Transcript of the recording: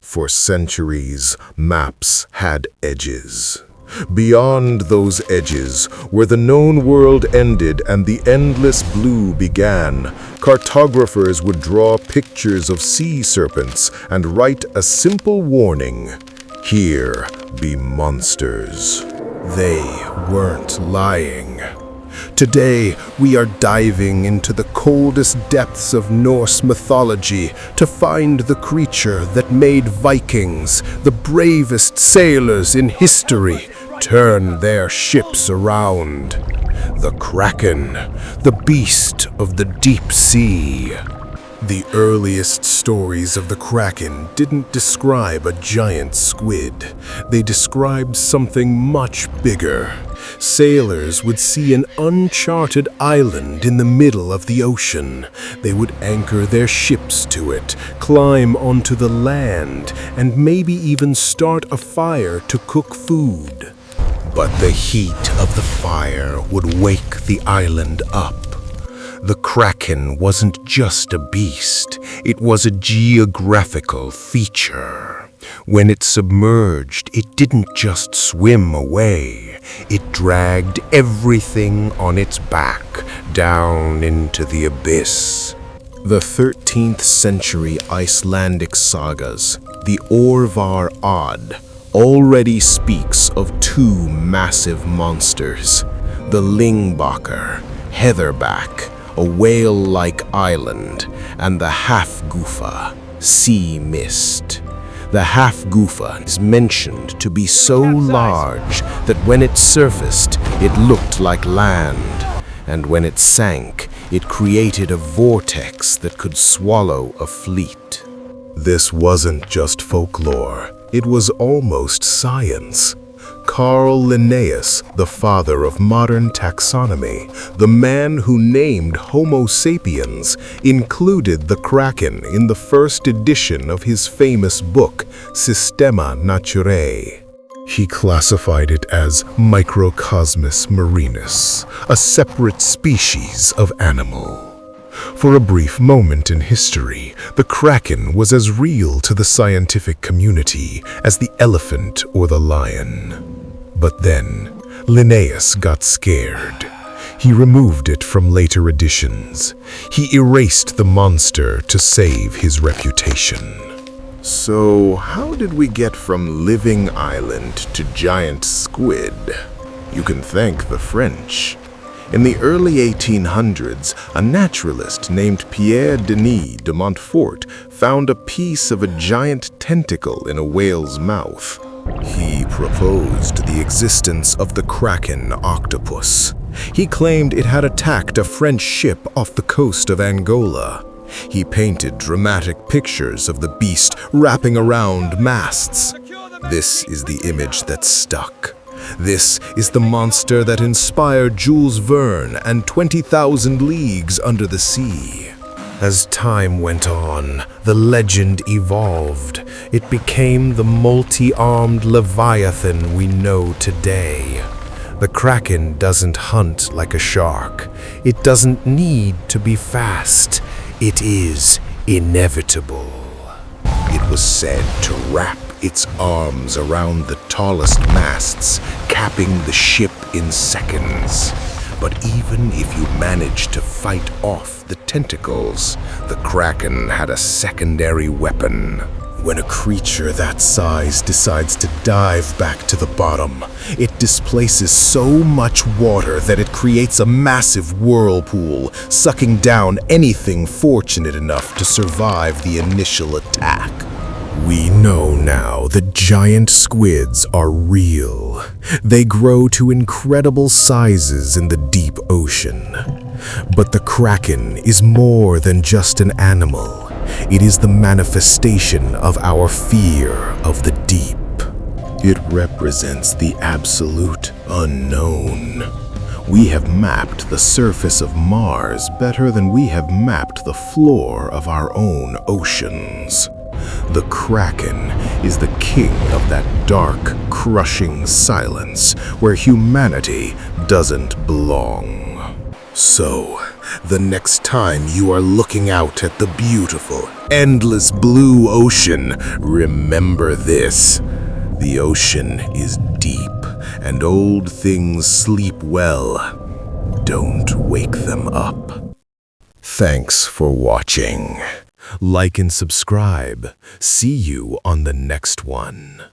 For centuries, maps had edges. Beyond those edges, where the known world ended and the endless blue began, cartographers would draw pictures of sea serpents and write a simple warning: "Here be monsters." They weren't lying. Today, we are diving into the coldest depths of Norse mythology to find the creature that made Vikings, the bravest sailors in history, turn their ships around. The Kraken, the beast of the deep sea. The earliest stories of the Kraken didn't describe a giant squid. They described something much bigger. Sailors would see an uncharted island in the middle of the ocean. They would anchor their ships to it, climb onto the land, and maybe even start a fire to cook food. But the heat of the fire would wake the island up. The Kraken wasn't just a beast, it was a geographical feature. When it submerged, it didn't just swim away. It dragged everything on its back down into the abyss. The 13th century Icelandic sagas, the Orvar Odd, already speaks of two massive monsters: the Lyngbakr, heatherback, a whale-like island, and the Hafgufa, sea mist. The Hafgufa is mentioned to be so large that when it surfaced, it looked like land, and when it sank, it created a vortex that could swallow a fleet. This wasn't just folklore, it was almost science. Carl Linnaeus, the father of modern taxonomy, the man who named Homo sapiens, included the Kraken in the first edition of his famous book, Systema Naturae. He classified it as Microcosmus marinus, a separate species of animal. For a brief moment in history, the Kraken was as real to the scientific community as the elephant or the lion. But then, Linnaeus got scared. He removed it from later editions. He erased the monster to save his reputation. So, how did we get from living island to giant squid? You can thank the French. In the early 1800s, a naturalist named Pierre Denis de Montfort found a piece of a giant tentacle in a whale's mouth. He proposed the existence of the Kraken octopus. He claimed it had attacked a French ship off the coast of Angola. He painted dramatic pictures of the beast wrapping around masts. This is the image that stuck. This is the monster that inspired Jules Verne and 20,000 Leagues Under the Sea. As time went on, the legend evolved. It became the multi-armed Leviathan we know today. The Kraken doesn't hunt like a shark. It doesn't need to be fast. It is inevitable. It was said to wrap its arms around the tallest masts, capping the ship in seconds. But even if you managed to fight off the tentacles, the Kraken had a secondary weapon. When a creature that size decides to dive back to the bottom, it displaces so much water that it creates a massive whirlpool, sucking down anything fortunate enough to survive the initial attack. We know now that giant squids are real. They grow to incredible sizes in the deep ocean. But the Kraken is more than just an animal. It is the manifestation of our fear of the deep. It represents the absolute unknown. We have mapped the surface of Mars better than we have mapped the floor of our own oceans. The Kraken is the king of that dark, crushing silence where humanity doesn't belong. So, the next time you are looking out at the beautiful, endless blue ocean, remember this. The ocean is deep, and old things sleep well. Don't wake them up. Thanks for watching. Like and subscribe. See you on the next one.